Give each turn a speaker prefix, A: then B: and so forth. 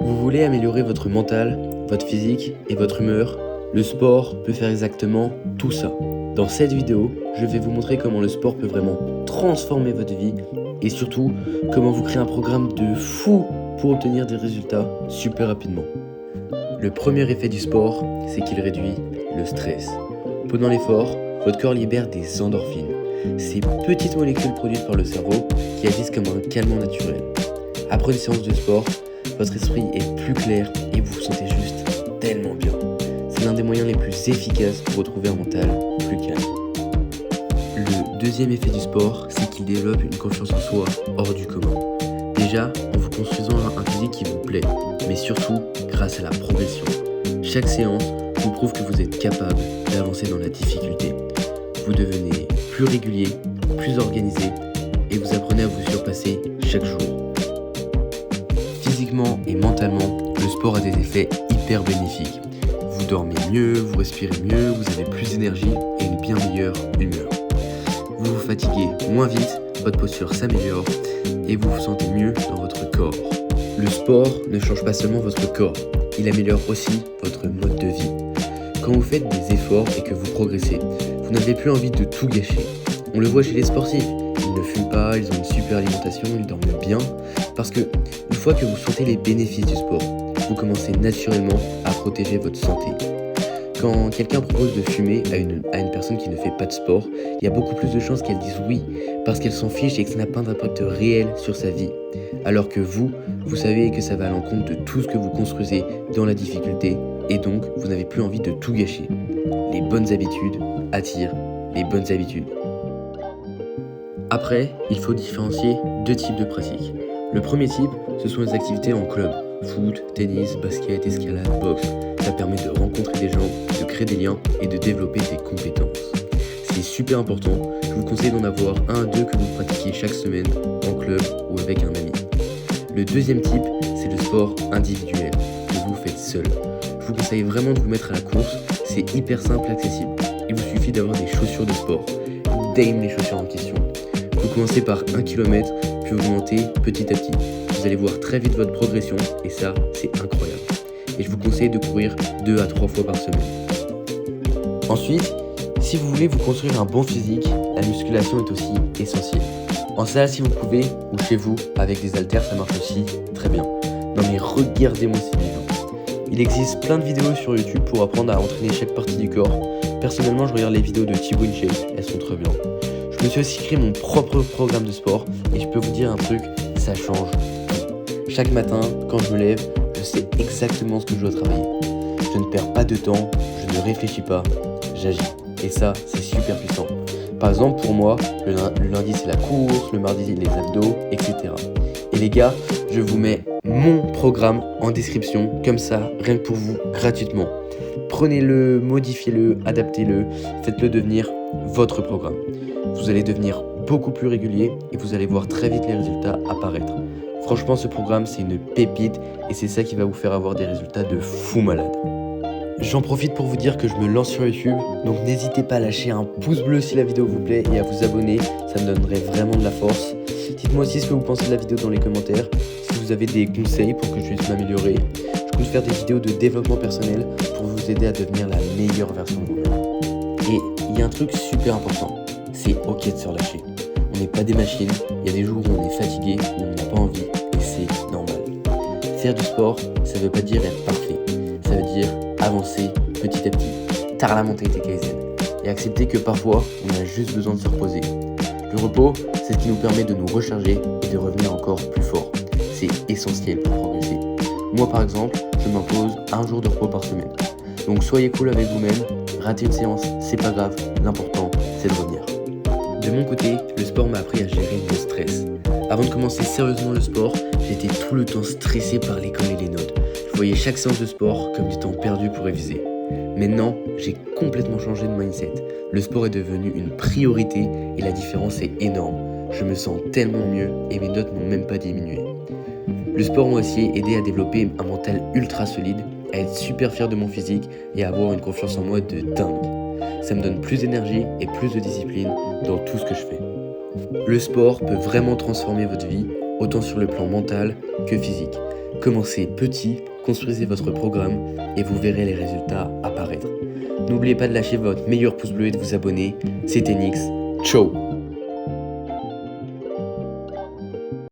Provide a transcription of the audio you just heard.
A: Vous voulez améliorer votre mental, votre physique et votre humeur? Le sport peut faire exactement tout ça. Dans cette vidéo, je vais vous montrer comment le sport peut vraiment transformer votre vie et surtout comment vous créer un programme de fou pour obtenir des résultats super rapidement. Le premier effet du sport, c'est qu'il réduit le stress. Pendant l'effort, votre corps libère des endorphines, ces petites molécules produites par le cerveau qui agissent comme un calmant naturel. Après une séance de sport, votre esprit est plus clair et vous vous sentez juste tellement bien. C'est l'un des moyens les plus efficaces pour retrouver un mental plus calme. Le deuxième effet du sport, c'est qu'il développe une confiance en soi hors du commun. Déjà, en vous construisant un physique qui vous plaît, mais surtout grâce à la progression. Chaque séance vous prouve que vous êtes capable d'avancer dans la difficulté. Vous devenez plus régulier, plus organisé et vous apprenez à vous surpasser chaque jour. Physiquement et mentalement, le sport a des effets hyper bénéfiques. Vous dormez mieux, vous respirez mieux, vous avez plus d'énergie et une bien meilleure humeur. Vous vous fatiguez moins vite, votre posture s'améliore et vous vous sentez mieux dans votre corps. Le sport ne change pas seulement votre corps, il améliore aussi votre mode de vie. Quand vous faites des efforts et que vous progressez, vous n'avez plus envie de tout gâcher. On le voit chez les sportifs, ils ne fument pas, ils ont une super alimentation, ils dorment bien, parce que une fois que vous sentez les bénéfices du sport, vous commencez naturellement à protéger votre santé. Quand quelqu'un propose de fumer à une personne qui ne fait pas de sport, il y a beaucoup plus de chances qu'elle dise oui, parce qu'elle s'en fiche et que ça n'a pas d'impact réel sur sa vie. Alors que vous savez que ça va à l'encontre de tout ce que vous construisez dans la difficulté, et donc vous n'avez plus envie de tout gâcher. Les bonnes habitudes attirent les bonnes habitudes. Après, il faut différencier deux types de pratiques. Le premier type, ce sont les activités en club. Foot, tennis, basket, escalade, boxe. Ça permet de rencontrer des gens, de créer des liens et de développer des compétences. C'est super important, je vous conseille d'en avoir un à deux que vous pratiquez chaque semaine, en club ou avec un ami. Le deuxième type, c'est le sport individuel, que vous faites seul. Je vous conseille vraiment de vous mettre à la course, c'est hyper simple et accessible. Il vous suffit d'avoir des chaussures de sport. Dame les chaussures en question. Vous commencez par 1 km, puis vous montez petit à petit. Vous allez voir très vite votre progression et ça, c'est incroyable. Et je vous conseille de courir 2 à 3 fois par semaine. Ensuite, si vous voulez vous construire un bon physique, la musculation est aussi essentielle. En salle si vous pouvez, ou chez vous, avec des haltères, ça marche aussi très bien. Non mais regardez-moi ces vidéos. Il existe plein de vidéos sur YouTube pour apprendre à entraîner chaque partie du corps. Personnellement, je regarde les vidéos de Thibaut InShape, elles sont très bien. Je me suis aussi créé mon propre programme de sport et je peux vous dire un truc, ça change tout. Chaque matin, quand je me lève, je sais exactement ce que je dois travailler. Je ne perds pas de temps, je ne réfléchis pas, j'agis. Et ça, c'est super puissant. Par exemple, pour moi, le lundi c'est la course, le mardi les abdos, etc. Et les gars, je vous mets mon programme en description, comme ça, rien que pour vous, gratuitement. Prenez-le, modifiez-le, adaptez-le, faites-le devenir votre programme. Vous allez devenir beaucoup plus régulier et vous allez voir très vite les résultats apparaître. Franchement, ce programme, c'est une pépite et c'est ça qui va vous faire avoir des résultats de fou malade. J'en profite pour vous dire que je me lance sur YouTube, donc n'hésitez pas à lâcher un pouce bleu si la vidéo vous plaît et à vous abonner, ça me donnerait vraiment de la force. Dites-moi aussi ce que vous pensez de la vidéo dans les commentaires, si vous avez des conseils pour que je puisse m'améliorer. Je compte faire des vidéos de développement personnel pour vous aider à devenir la meilleure version de vous-même. Et il y a un truc super important, c'est ok de se relâcher. On n'est pas des machines, il y a des jours où on est fatigué, où on n'a pas envie, et c'est normal. Faire du sport, ça veut pas dire être parfait, ça veut dire avancer petit à petit, tard la mentalité Kaizen, et accepter que parfois, on a juste besoin de se reposer. Le repos, c'est ce qui nous permet de nous recharger et de revenir encore plus fort. C'est essentiel pour progresser. Moi par exemple, je m'impose 1 jour de repos par semaine. Donc soyez cool avec vous-même, ratez une séance, c'est pas grave, l'important c'est de revenir. De mon côté, le sport m'a appris à gérer mon stress. Avant de commencer sérieusement le sport, j'étais tout le temps stressé par l'école et les notes. Je voyais chaque séance de sport comme du temps perdu pour réviser. Maintenant, j'ai complètement changé de mindset. Le sport est devenu une priorité et la différence est énorme. Je me sens tellement mieux et mes notes n'ont même pas diminué. Le sport m'a aussi aidé à développer un mental ultra solide, à être super fier de mon physique et à avoir une confiance en moi de dingue. Ça me donne plus d'énergie et plus de discipline dans tout ce que je fais. Le sport peut vraiment transformer votre vie, autant sur le plan mental que physique. Commencez petit, construisez votre programme et vous verrez les résultats apparaître. N'oubliez pas de lâcher votre meilleur pouce bleu et de vous abonner. C'était Nix. Ciao!